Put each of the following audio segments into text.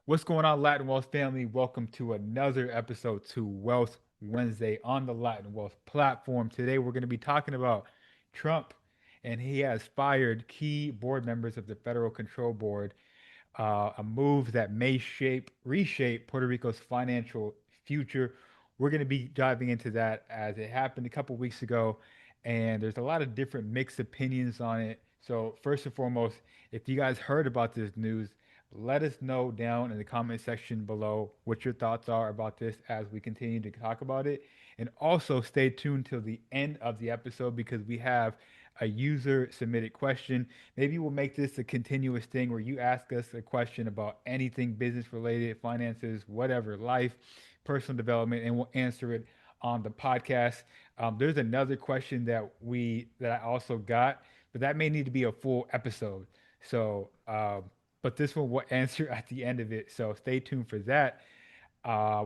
What's going on, Latin Wealth family? Welcome to another episode to Wealth Wednesday on the Latin Wealth platform. Today, we're going to be talking about Trump, and he has fired key board members of the Federal Control Board, a move that may reshape Puerto Rico's financial future. We're going to be diving into that as it happened a couple weeks ago, and there's a lot of different mixed opinions on it. So, first and foremost, if you guys heard about this news, let us know down in the comment section below what your thoughts are about this as we continue to talk about it. And also stay tuned till the end of the episode because we have a user submitted question. Maybe we'll make this a continuous thing where you ask us a question about anything business related, finances, whatever, life, personal development, and we'll answer it on the podcast. There's another question that I also got, but that may need to be a full episode. So, but this one will answer at the end of it. So stay tuned for that.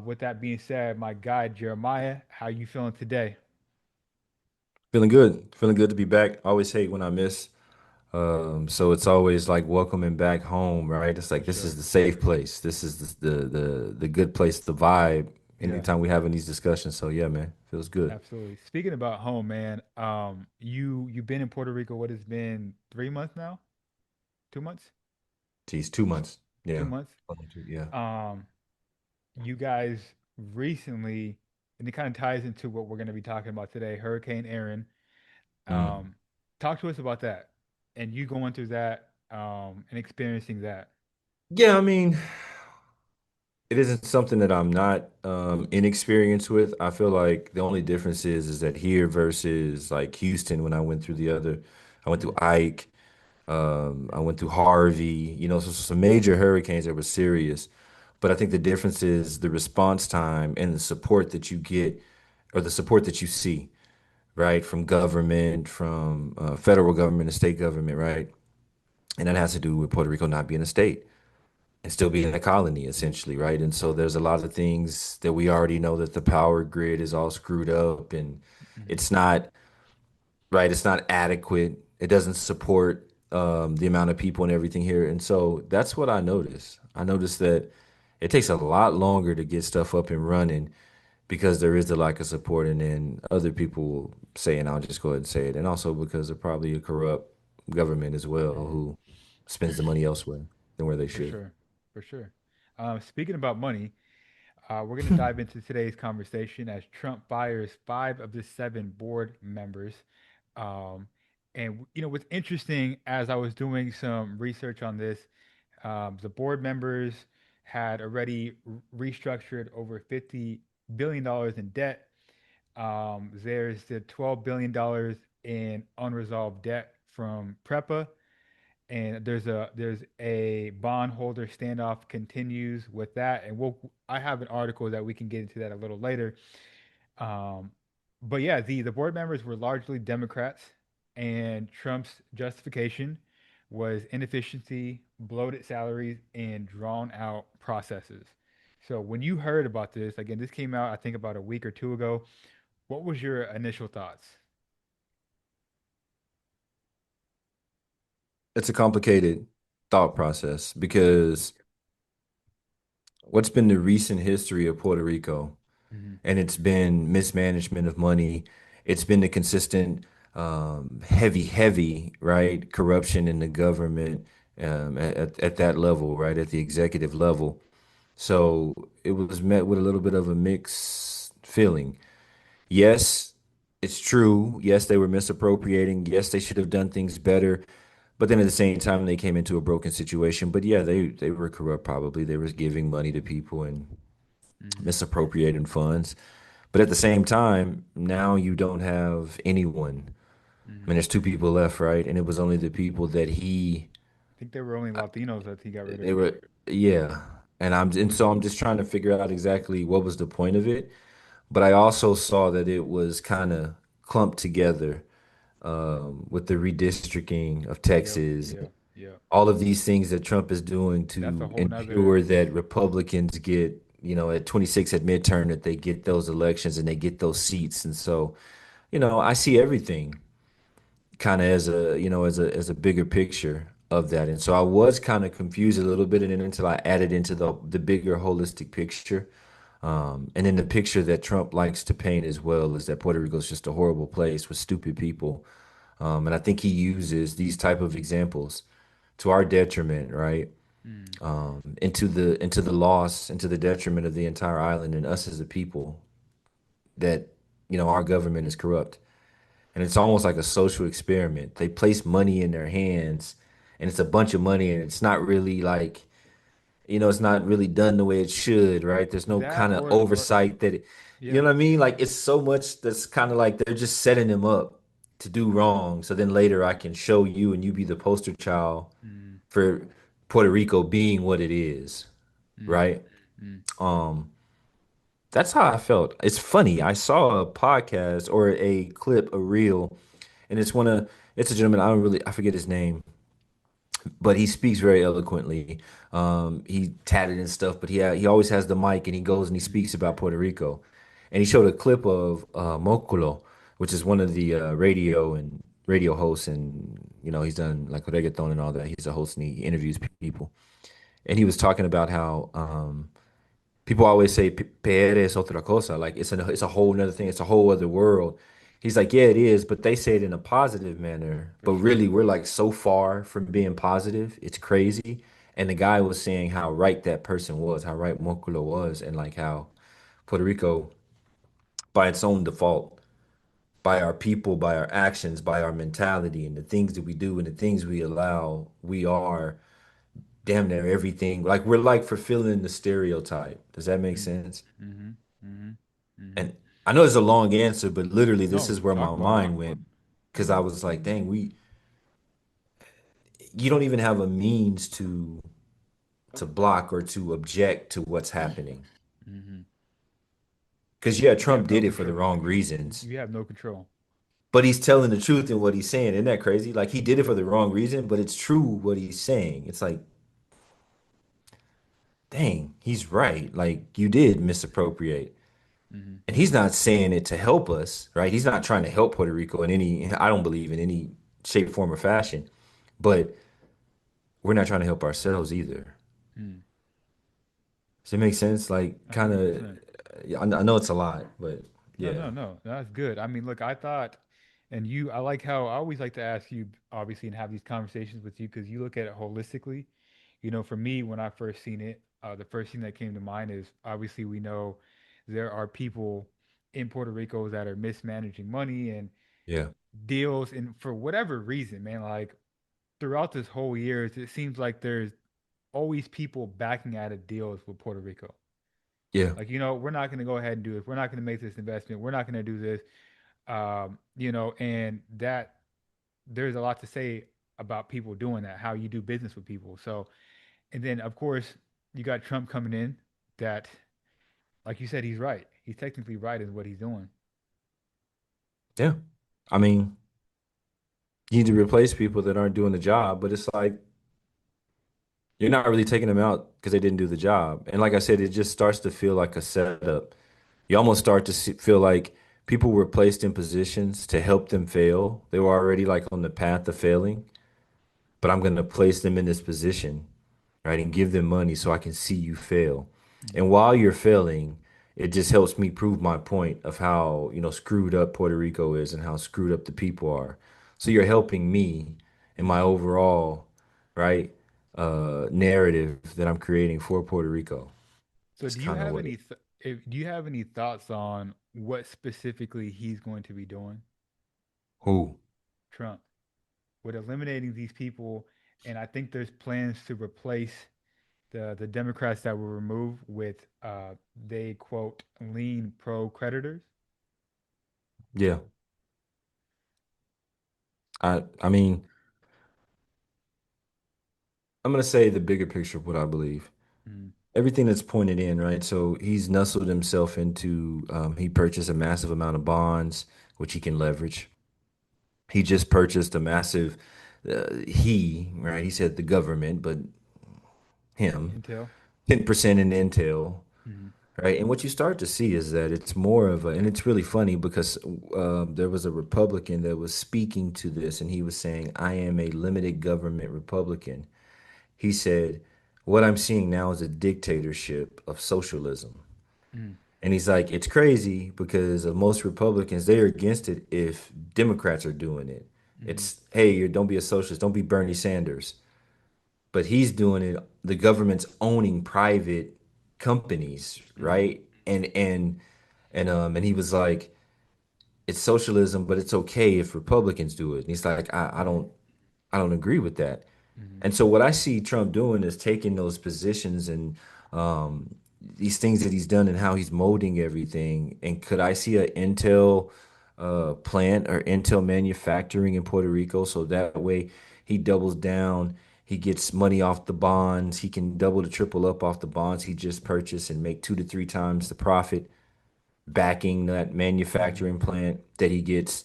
With that being said, my guy Jeremiah, how you feeling today? Feeling good. Feeling good to be back. I always hate when I miss. So it's always like welcoming back home, right? It's For like this is sure. the safe place. This is the good place, the vibe. Yeah, Anytime we having these discussions. So yeah, man, feels good. absolutely. Speaking about home, man, you've been in Puerto Rico. What has been 3 months now? 2 months? Geez, 2 months. Two Yeah. months. Yeah. Um, you guys recently, and it kind of ties into what we're going to be talking about today. Hurricane Aaron. Mm. Um, talk to us about that, and you going through that, and experiencing that. Yeah, I mean, it isn't something that I'm not inexperienced with. I feel like the only difference is that here versus like Houston when I went through I went through Mm, Ike. I went through Harvey, so some major hurricanes that were serious. But I think the difference is the response time and the support that you get or the support that you see, right? From government, from federal government and state government, right? And that has to do with Puerto Rico not being a state and still being a colony, essentially, right? And so there's a lot of things that we already know that the power grid is all screwed up and mhm, it's not right? It's not adequate. It doesn't support the amount of people and everything here. And so that's what I noticed. I noticed that it takes a lot longer to get stuff up and running because there is the lack of support. And then other people will say, and I'll just go ahead and say it. And also because of probably a corrupt government as well mhm. who spends the money elsewhere than where they For should. sure, for sure. Speaking about money, we're going to dive into today's conversation as Trump fires five of the seven board members. Um, and what's interesting as I was doing some research on this, the board members had already restructured over $50 billion in debt. There's the $12 billion in unresolved debt from PREPA, and there's a bondholder standoff continues with that, and I have an article that we can get into that a little later. um, but yeah, the board members were largely Democrats, and Trump's justification was inefficiency, bloated salaries, and drawn out processes. So when you heard about this, again, this came out I think about a week or two ago. What was your initial thoughts? It's a complicated thought process because what's been the recent history of Puerto Rico? Hmm. And it's been mismanagement of money. It's been the consistent heavy, right, corruption in the government at that level, right, at the executive level. So it was met with a little bit of a mixed feeling. Yes, it's true. Yes, they were misappropriating. Yes, they should have done things better. But then at the same time, they came into a broken situation. But yeah, they were corrupt. Probably they were giving money to people and Hmm. misappropriating funds. But at the same time, now you don't have anyone. I Hmm. mean, there's two people left, right? And it was only the people that I think there were only Latinos that he got rid of. they were, yeah. And so I'm just trying to figure out exactly what was the point of it. But I also saw that it was kind of clumped together with the redistricting of Yep, Texas, yep, yep. all of these things that Trump is doing That's a to whole ensure nother. that Republicans get, at 26 at midterm, that they get those elections and they get those seats. And so, I see everything kind of as a, as a bigger picture. of that. And so I was kind of confused a little bit, and then until I added into the bigger holistic picture. And then the picture that Trump likes to paint as well is that Puerto Rico is just a horrible place with stupid people. And I think he uses these type of examples to our detriment, right? Mm. Into the loss, into the detriment of the entire island and us as a people that, our government is corrupt. And it's almost like a social experiment. They place money in their hands and it's a bunch of money and it's not really like, it's not really done the way it should, right? There's no That kind of or oversight you yeah. know what I mean? Like it's so much that's kind of like they're just setting them up to do wrong. So then later I can show you and you be the poster child Mm, for Puerto Rico being what it is, mm, right? mm, Um, that's how I felt. It's funny. I saw a podcast or a clip, a reel, and it's a gentleman. I forget his name, but he speaks very eloquently. He tatted and stuff, but he always has the mic and he goes and he mm, speaks about Puerto Rico. And he showed a clip of Mokulo, which is one of the radio hosts, and he's done like reggaeton and all that. He's a host and he interviews people. And he was talking about how people always say PR es otra cosa, like it's a whole nother thing, it's a whole other world. He's like, yeah, it is, but they say it in a positive manner. for But sure. really, we're like so far from being positive, it's crazy. And the guy was saying how right that person was, how right Mokulo was, and like how Puerto Rico, by its own default, by our people, by our actions, by our mentality, and the things that we do and the things we allow, we are damn near everything. Like we're like fulfilling the stereotype. Does that make Mm, sense? mm-hmm, mm-hmm, mm-hmm. And I know it's a long answer, but literally this No, is where talk my about it. mind went because I Mm-hmm, was like, dang, you don't even have a means to block or to object to what's happening. mm-hmm. Because yeah, You have Trump no did it for the control. wrong reasons, You have no control. but he's telling the truth in what he's saying. Isn't that crazy? Like he did it for the wrong reason, but it's true what he's saying. It's like, dang, he's right. Like you did misappropriate. Mm-hmm, And he's not saying it to help us, right? He's not trying to help Puerto Rico in I don't believe in any shape, form, or fashion. But we're not trying to help ourselves either. mm. Does it make sense? Like, kind of, 100%. I know it's a lot, but No, yeah, no, no. That's good. I mean, look, I thought, and you, I like how I always like to ask you, obviously, and have these conversations with you because you look at it holistically. For me, when I first seen it, the first thing that came to mind is obviously we know there are people in Puerto Rico that are mismanaging money and yeah, deals, and for whatever reason, man, like throughout this whole years, it seems like there's always people backing out of deals with Puerto Rico. yeah, Like, we're not going to go ahead and do this. We're not going to make this investment. We're not going to do this. And that there's a lot to say about people doing that, how you do business with people. So, and then of course, you got Trump coming in that, like you said, he's right. He's technically right in what he's doing. yeah. I mean, you need to replace people that aren't doing the job, but it's like you're not really taking them out because they didn't do the job. And like I said, it just starts to feel like a setup. You almost start to feel like people were placed in positions to help them fail. They were already like on the path of failing, but I'm going to place them in this position, right, and give them money so I can see you fail. Mm-hmm. And while you're failing, it just helps me prove my point of how, screwed up Puerto Rico is and how screwed up the people are. So you're helping me in my Mm-hmm. overall, right, narrative that I'm creating for Puerto Rico. So, It's do you kind of have what any do you have any thoughts on what specifically he's going to be doing, who? Trump, with eliminating these people? And I think there's plans to replace the Democrats that were removed with they quote lean pro creditors. Yeah. I mean, I'm gonna say the bigger picture of what I believe. Mm, Everything that's pointed in, right? So he's nestled himself into, he purchased a massive amount of bonds, which he can leverage. He just purchased a massive, right? He said the government, but him, Intel. 10% in Intel, Mm-hmm. right? And what you start to see is that it's more of a, and it's really funny because there was a Republican that was speaking to this, and he was saying, "I am a limited government Republican." He said, "What I'm seeing now is a dictatorship of socialism." Mm, And he's like, it's crazy because of most Republicans, they're against it if Democrats are doing it. mm-hmm, It's, hey, don't be a socialist, don't be Bernie Sanders. But he's doing it, the government's owning private companies, mm-hmm, right? And he was like, it's socialism, but it's okay if Republicans do it. And he's like, mm-hmm, I don't agree with that. mm-hmm, And so what I see Trump doing is taking those positions and these things that he's done and how he's molding everything. And could I see an Intel plant or Intel manufacturing in Puerto Rico so that way he doubles down, he gets money off the bonds, he can double to triple up off the bonds he just purchased and make 2 to 3 times the profit backing that mm-hmm. manufacturing plant that he gets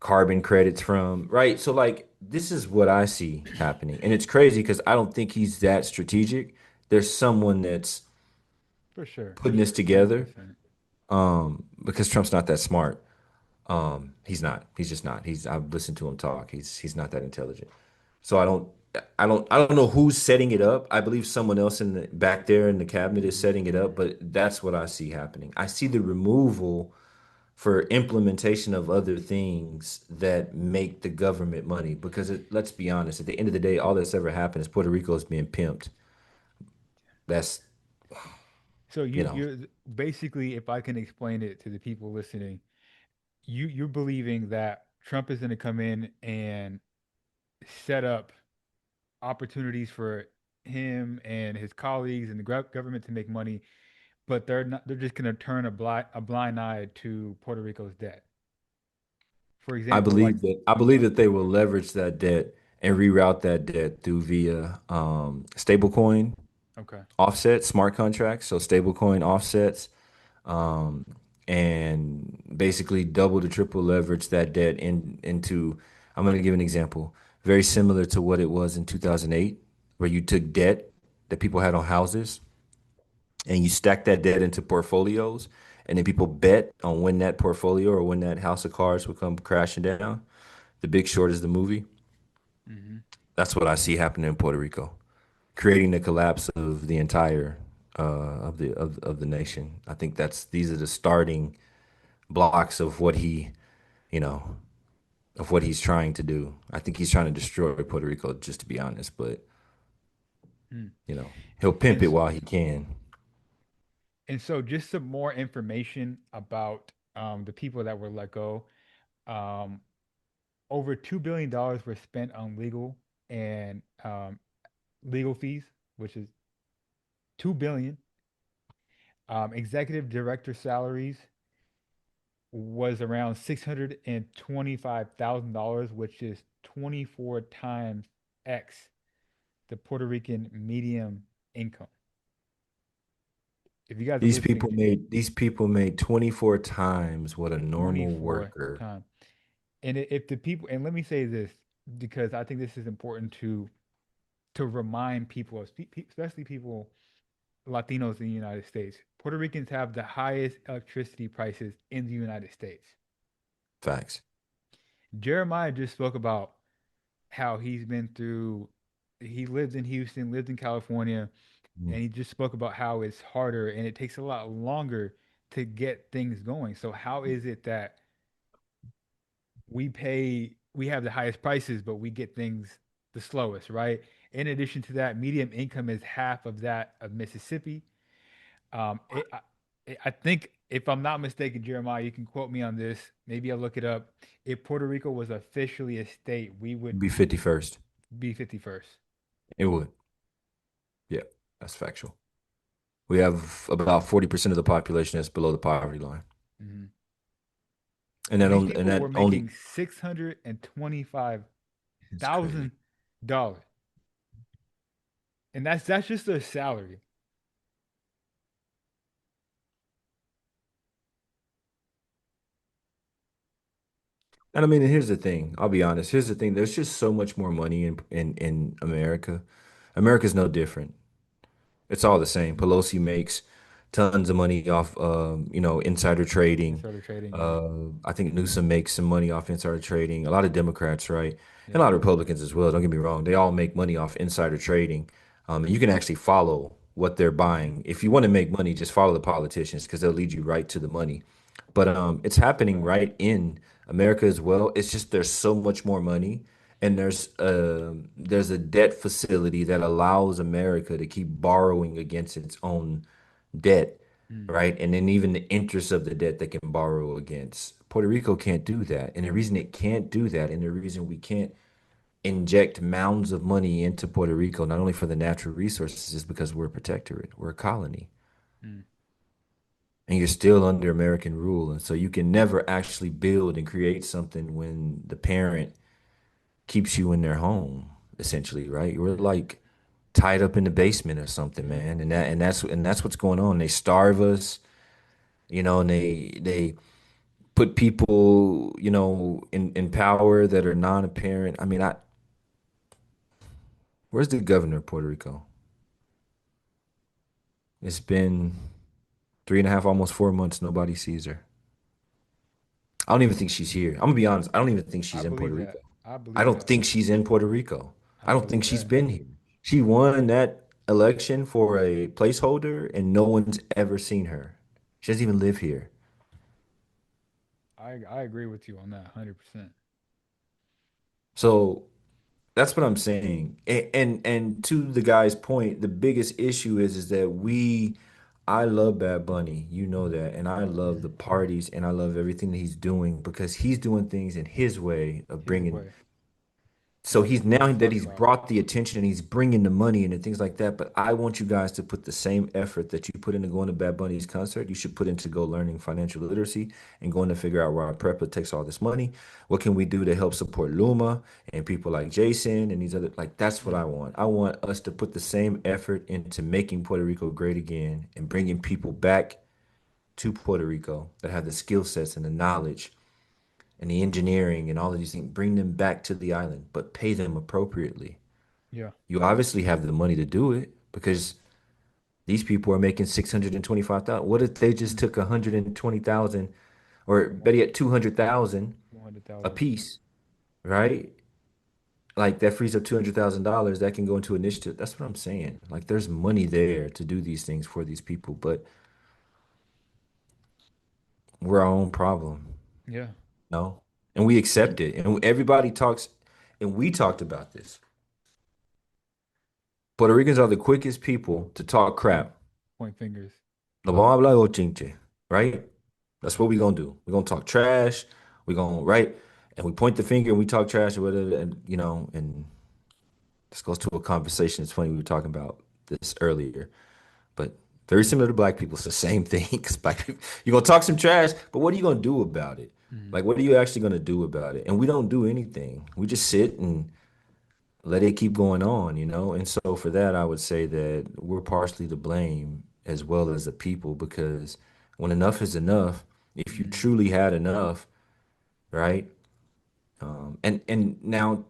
carbon credits from, right? So like this is what I see happening. And it's crazy because I don't think he's that strategic. There's someone that's For sure, putting this hundred together percent. because Trump's not that smart. He's not. He's just not. I've listened to him talk. He's not that intelligent. So I don't know who's setting it up. I believe someone else in the back there in the cabinet is Mm-hmm, setting it up, but that's what I see happening. I see the removal for implementation of other things that make the government money. Because let's be honest, at the end of the day, all that's ever happened is Puerto Rico is being pimped. That's, So you know, you're basically, if I can explain it to the people listening, you're believing that Trump is going to come in and set up opportunities for him and his colleagues and the government to make money, but they're not. They're just going to turn a blind eye to Puerto Rico's debt. For example, like I believe that they will leverage that debt and reroute that debt through via stablecoin okay, offsets, smart contracts, so stablecoin offsets, um, and basically double to triple leverage that debt into. I'm going to give an example, very similar to what it was in 2008, where you took debt that people had on houses and you stacked that debt into portfolios, and then people bet on when that portfolio or when that house of cards would come crashing down. The Big Short is the movie. hmm, That's what I see happening in Puerto Rico, creating the collapse of the entire of the nation. I think that's these are the starting blocks of what he, you know, of what he's trying to do. I think he's trying to destroy Puerto Rico, just to be honest. But hmm. he'll and pimp it s- while he can. and so just some more information about the people that were let go. Um, Over $2 billion were spent on and legal fees, which is 2 billion. Executive director salaries was around $625,000, which is 24 times X the Puerto Rican medium income. If you guys are listening, These people made 24 times what a normal 24 worker. times. And if the people, and let me say this because I think this is important to remind people, especially people Latinos in the United States. Puerto Ricans have the highest electricity prices in the United States. Facts. Jeremiah just spoke about how he lived in Houston, lived in California, Mm. and he just spoke about how it's harder and it takes a lot longer to get things going. So, how is it that we have the highest prices, but we get things the slowest, right? In addition to that, medium income is half of that of Mississippi. Um, it, I, I think, if I'm not mistaken, Jeremiah, you can quote me on this. Maybe I'll look it up. If Puerto Rico was officially a state, we would Be 51st. be 51st. It would. Yeah, that's factual. We have about 40% of the population that's below the poverty line. Mhm. And And these and people were that only making it's crazy. $625,000, and that's just their salary. And I mean, and here's the thing. I'll be honest. Here's the thing. There's just so much more money in America. America's no different. It's all the same. Mhm. Pelosi makes tons of money off, insider trading. Insider trading. Yeah. I think Newsom makes some money off insider trading. A lot of Democrats, right, and a Yeah. lot of Republicans as well. Don't get me wrong; they all make money off insider trading. And you can actually follow what they're buying. If you want to make money, just follow the politicians because they'll lead you right to the money. But it's happening Facts. right in America as well. It's just there's so much more money, and there's a debt facility that allows America to keep borrowing against its own debt, Mm. right? And then even the interest of the debt they can borrow against. Puerto Rico can't do that, and the reason it can't do that, and the reason we can't inject mounds of money into Puerto Rico, not only for the natural resources, is because we're a protectorate, we're a colony Mm. and you're still under American rule. And so you can never actually build and create something when the parent keeps you in their home, essentially, right? We're Mm-hmm. like tied up in the basement or something, Yeah. man. And that's what's going on. They starve us, and they put people, in power that are non-apparent. I mean, where's the governor of Puerto Rico? It's been 3.5, almost 4 months. Nobody sees her. I don't even think she's here. I'm gonna be honest. I don't even think I she's in Puerto believe Rico. that. I I believe don't that. think she's in Puerto Rico. I I don't think believe she's that. been here. She won that election for a placeholder, and no one's ever seen her. She doesn't even live here. I agree with you on that 100%. So that's what I'm saying. And to the guy's point, the biggest issue is that I love Bad Bunny, you know that, and I love the Mm-hmm. parties and I love everything that he's doing because he's doing things in his way of His bringing. way. And So that's he's what we now need to that talk he's about. brought the attention and he's bringing the money in and things like that. But I want you guys to put the same effort that you put into going to Bad Bunny's concert. You should put into go learning financial literacy and going to figure out why PREPA takes all this money. What can we do to help support Luma and people like Jason and these other like that's what I Mm. want. I want us to put the same effort into making Puerto Rico great again and bringing people back to Puerto Rico that have the skill sets and the knowledge and the engineering and all of these things. Bring them back to the island, but pay them appropriately. Yeah. You obviously have the money to do it because these people are making 625,000. What if they just Mm. took 120,000 or One- better yet 200,000 a 100,000. piece, right? Like that frees up $200,000 that can go into initiative. That's what I'm saying. Like there's money there to do these things for these people, but we're our own problem, Yeah. no? And we accept it. And everybody talks, and we talked about this. Puerto Ricans are the quickest people to talk Point crap. point fingers. No vamos a hablar chinche, right? That's what we're gonna do. We're gonna talk trash. We're gonna right, and we point the finger and we talk trash or whatever, and and this goes to a conversation. It's funny we were talking about this earlier, but very similar to black people. It's the same thing because black people, you're gonna talk some trash, but what are you gonna do about it? Mm. Like, what are you actually gonna do about it? And we don't do anything. We just sit and let it keep going on. And so for that, I would say that we're partially to blame as well as the people because when enough is enough, if you Mm-hmm. truly had enough, right? And now,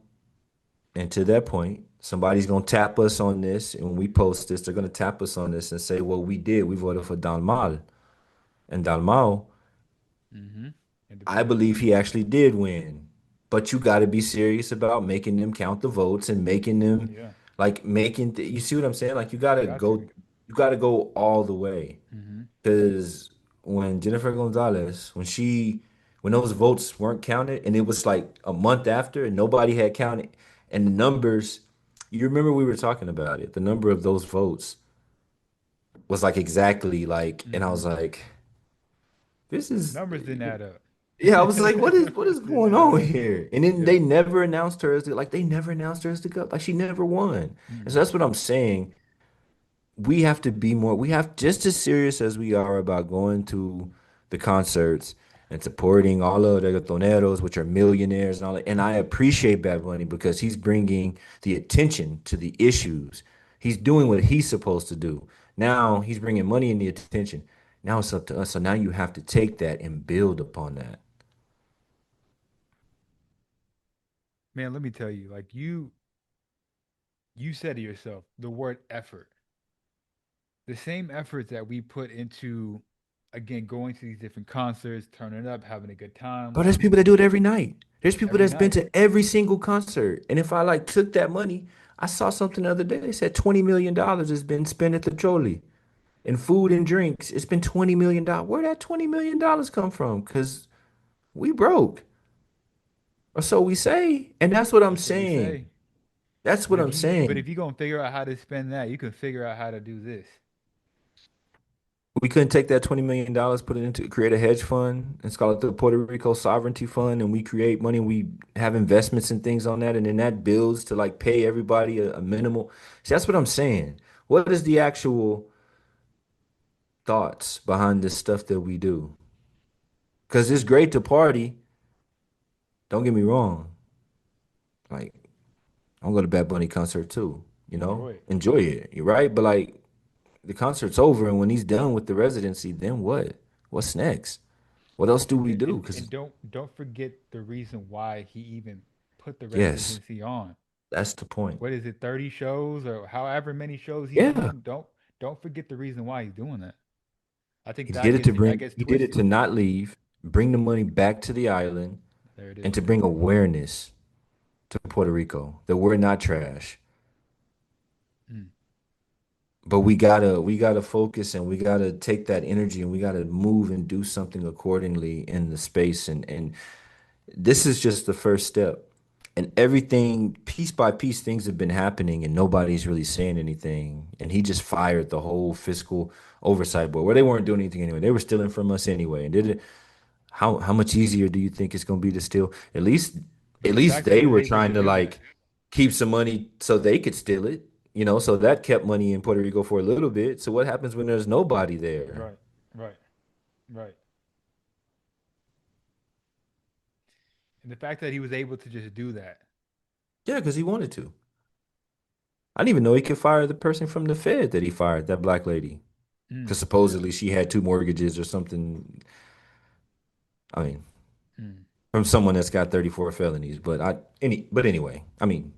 and to that point, somebody's gonna tap us on this, and when we post this, they're gonna tap us on this and say, "Well, we did. We voted for Dalmal, and Dalmau, Mm-hmm. I Independent. believe he actually did win. But you got to be serious about making them count the votes and making them Yeah. like you see what I'm saying? Like Got to. you got to go all the way. Mm-hmm. Because when Jennifer Gonzalez, when those votes weren't counted and it was like a month after and nobody had counted and the numbers, you remember we were talking about it. The number of those votes was like exactly like, and I Mm-hmm. was like, this is Numbers didn't add up. yeah, I was like, what is Numbers didn't going add on up. here? And then Yeah. they never announced her as they never announced her as the cup. Like she never won. And so Mm-hmm. that's what I'm saying. We have to be more, we have just as serious as we are about going to the concerts and supporting all of the reggaetoneros, which are millionaires and all that. And I appreciate Bad Bunny because he's bringing the attention to the issues. He's doing what he's supposed to do. Now he's bringing money and the attention. Now it's up to us. So now you have to take that and build upon that. Man, let me tell you, like you said to yourself the word effort. the same efforts that we put into, again, going to these different concerts, turning up, having a good time, But like there's people that do it every night. There's people every that's been night. to every single concert. And if I like took that money, I saw something the other day. They said $20 million has been spent at the Trolli in food and drinks. It's been $20 million. Where that $20 million come from? Because we broke. Or so we say. And that's what I'm That's what we saying. say. That's But what if I'm but saying. if you're gonna figure out how to spend that, you can figure out how to do this. We couldn't take that $20 million, put it into create a hedge fund and call it the Puerto Rico Sovereignty Fund, and we create money. We have investments and things on that, and then that builds to like pay everybody a minimal. See, that's what I'm saying. What is the actual thoughts behind this stuff that we do? Because it's Mm, great to party. Don't get me wrong. Like, I'm going to Bad Bunny concert too. enjoy it. Enjoy it. You're right, but like the concert's over, and when he's done with the residency, then what? What's next? What else do we And, do? and Because and don't forget the reason why he even put the yes. residency on. That's the point. What is it, 30 shows or however many shows he's Yeah. doing? Don't forget the reason why he's doing that. I think He did it to that bring, gets he did it twisted. to not leave, bring the money back to the island, There it and is. to bring awareness to Puerto Rico that we're not trash. Mm, But we gotta focus and we gotta take that energy and we gotta move and do something accordingly in the space. And this is just the first step. And everything, piece by piece, things have been happening and nobody's really saying anything. And he just fired the whole fiscal oversight board where they weren't doing anything anyway. They were stealing from us anyway. And did it how much easier do you think it's gonna be to steal? but At the least fact he they was were able to trying to do that, like keep some money so they could steal it, so that kept money in Puerto Rico for a little bit. So what happens when there's nobody there? right, right, right, and the fact that he was able to just do that. Yeah, because he wanted to. I didn't even know he could fire the person from the Fed that he fired, that black lady. Mm, Because supposedly she had two mortgages or something. I mean, mm. from someone that's got 34 felonies. But anyway, I mean,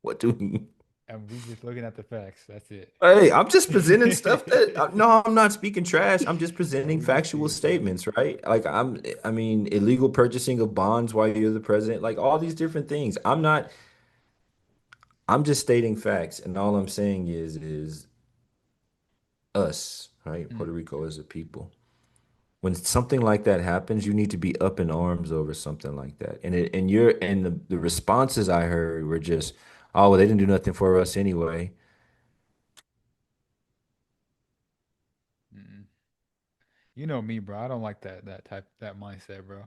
what do we And we just looking at the facts. That's it. Hey, I'm just presenting stuff that no, I'm not speaking trash. I'm just No, presenting we just factual speaking facts. statements, right? Like I mean, illegal purchasing of bonds while you're the president, like all these different things. I'm just stating facts, and all I'm saying is us, right? Mm, Puerto Rico as a people. When something like that happens, you need to be up in arms over something like that. And the responses I heard were just, oh, well, they didn't do nothing for us anyway. mm. You know me, bro. I don't like that mindset, bro.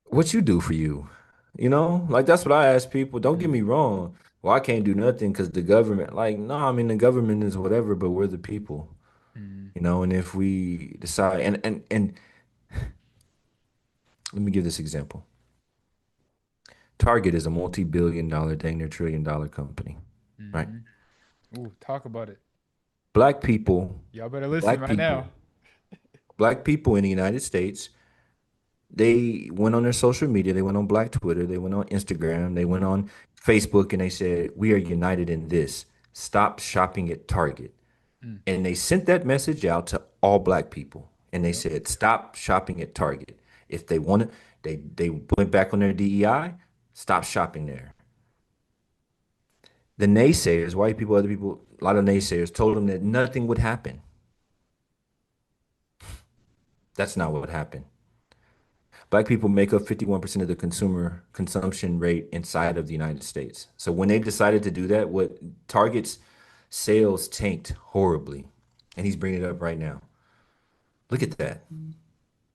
What you do for you? Like that's what I ask people. Don't get Mm, me wrong. Well, I can't do nothing because the government, like, no, I mean the government is whatever, but we're the people, mm, and if we decide and let me give this example. Target is a multi-billion dollar, dang near trillion dollar company, right? mm. Ooh, talk about it. Black people, Y'all better listen black right people, now. black people in the United States, they went on their social media, they went on Black Twitter, they went on Instagram, they went Mm, on Facebook, and they said, "We are united in this. Stop shopping at Target." mm. And they sent that message out to all black people. And they Yep. said, "Stop shopping at Target. If they want to, they went back on their DEI, stop shopping there." The naysayers, white people, other people, a lot of naysayers told them that nothing would happen. That's not what happened. Black people make up 51% of the consumer consumption rate inside of the United States. So when they decided to do that, what Target's sales tanked horribly. And he's bringing it up right now. Look at that.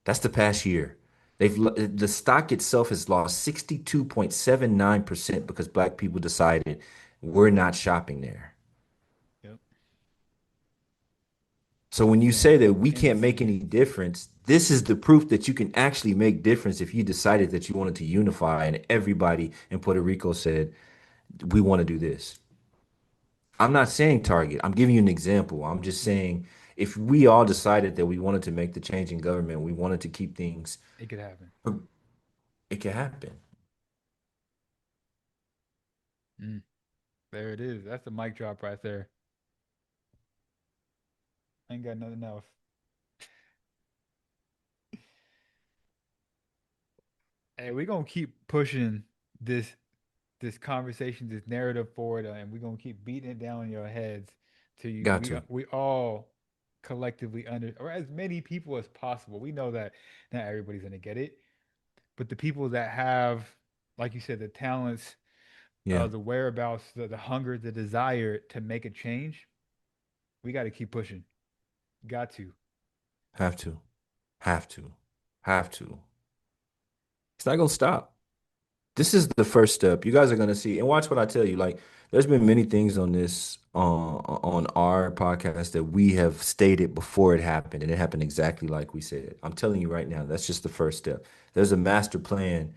That's the past year. The stock itself has lost 62.79% because black people decided we're not shopping there. Yep. So when you say Insane. that we can't make Insane. any difference, this is the proof that you can actually make difference if you decided that you wanted to unify and everybody in Puerto Rico said, we want to do this. I'm not saying Target. I'm giving you an example. I'm just Mm. saying if we all decided that we wanted to make the change in government, we wanted to keep things, It could happen. it could happen. Mm. There it is. That's a mic drop right there. I ain't got nothing else. Hey, we're gonna keep pushing this this conversation, this narrative forward, and we're gonna keep beating it down in your heads till you Got to. we all collectively under or as many people as possible. We know that not everybody's gonna get it, but the people that have, like you said, the talents, Yeah. the whereabouts, the hunger, the desire to make a change, we got to keep pushing. Got to. Have to. Have to. Have to. It's not gonna stop. This is the first step. You guys are gonna see, and watch what I tell you. Like, there's been many things on this on our podcast that we have stated before it happened, and it happened exactly like we said. I'm telling you right now, that's just the first step. There's a master plan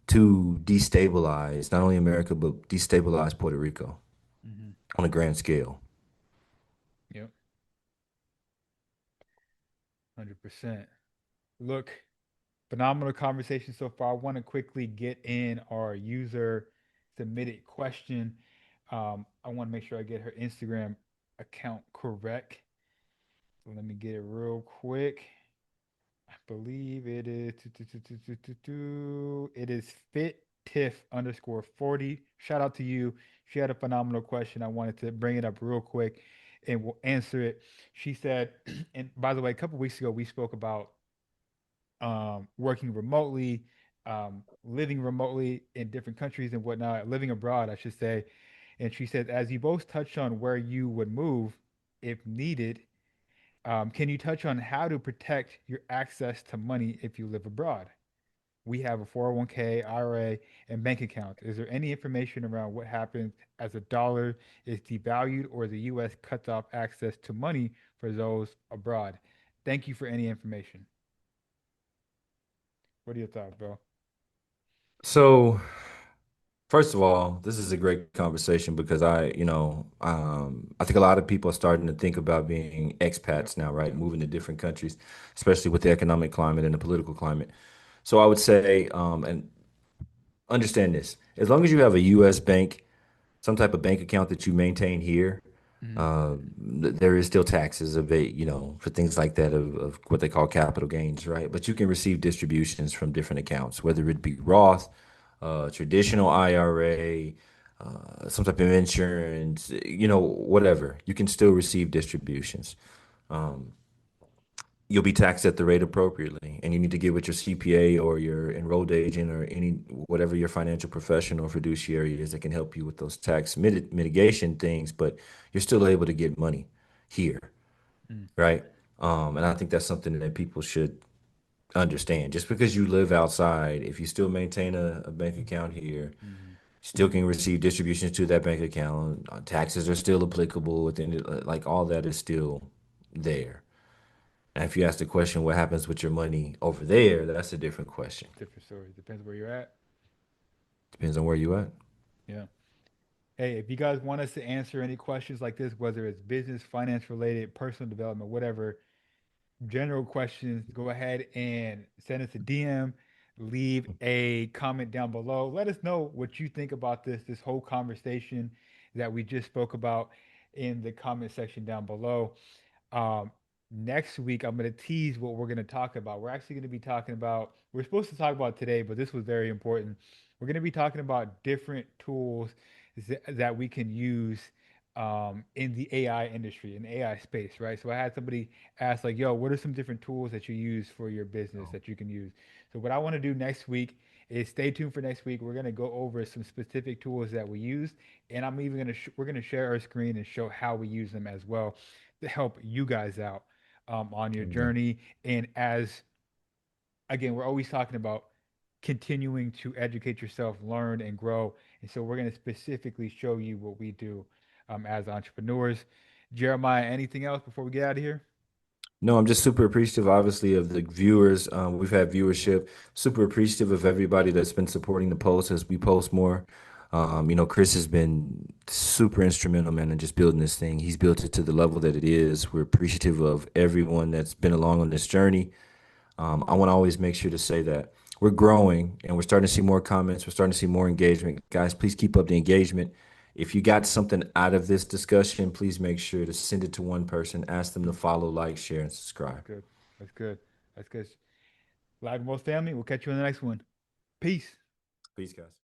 to destabilize not only America but destabilize Puerto Rico Mm-hmm. on a grand scale. Yep. 100%. Look, phenomenal conversation so far. I want to quickly get in our user submitted question. I want to make sure I get her Instagram account correct. So let me get it real quick. I believe it is it is fit tiff underscore 40. Shout out to you. She had a phenomenal question. I wanted to bring it up real quick and we'll answer it. She said, and by the way, a couple weeks ago we spoke about working remotely, living remotely in different countries and whatnot, living abroad, I should say. And she said, as you both touched on where you would move if needed, can you touch on how to protect your access to money if you live abroad? We have a 401k, IRA, and bank account. Is there any information around what happens as a dollar is devalued or the U.S. cuts off access to money for those abroad? Thank you for any information. What are your thoughts, bro? So, first of all, this is a great conversation because I think a lot of people are starting to think about being Yep. expats now, right? Moving to different countries, especially with the economic climate and the political climate. So I would say, and understand this, as long as you have a U.S. bank, some type of bank account that you maintain here, Mm-hmm. there is still taxes for things like that of what they call capital gains, right? But you can receive distributions from different accounts, whether it be Roth, traditional IRA, some type of insurance, whatever. You can still receive distributions. You'll be taxed at the rate appropriately, and you need to get with your CPA or your enrolled agent or any whatever your financial professional or fiduciary is that can help you with those tax mitigation things. But you're still able to get money here, right? And I think that's something that people should understand. Just because you live outside, if you still maintain a bank account here, Mm-hmm. still can receive distributions to that bank account. Taxes are still applicable within it, like all that is still there. And if you ask the question, what happens with your money over there, that's a different question. Different story. Depends where you're at. Depends on where you at. Yeah. Hey, if you guys want us to answer any questions like this, whether it's business, finance related, personal development, whatever, general questions, go ahead and send us a DM, leave a comment down below. Let us know what you think about this whole conversation that we just spoke about in the comment section down below. Um, Next week, I'm going to tease what we're going to talk about. We're actually going to be talking about, we're supposed to talk about today, but this was very important. We're going to be talking about different tools that we can use in the AI industry, in the AI space, right? So I had somebody ask, like, yo, what are some different tools that you use for your business that you can use? So what I want to do next week is stay tuned for next week. We're going to go over some specific tools that we use, and I'm even going to we're going to share our screen and show how we use them as well to help you guys out on your Yeah. journey. And as again, we're always talking about continuing to educate yourself, learn, and grow. And so we're going to specifically show you what we do as entrepreneurs. Jeremiah, anything else before we get out of here? No, I'm just super appreciative, obviously, of the viewers. We've had viewership. Super appreciative of everybody that's been supporting the post as we post more. Chris has been super instrumental, man, in just building this thing. He's built it to the level that it is. We're appreciative of everyone that's been along on this journey. I want to always make sure to say that we're growing and we're starting to see more comments. We're starting to see more engagement. Guys, please keep up the engagement. If you got something out of this discussion, please make sure to send it to one person, ask them to Mm, follow, like, share, and that's subscribe. good. That's good. That's good. Like most family, we'll catch you in the next one. Peace. Peace, guys.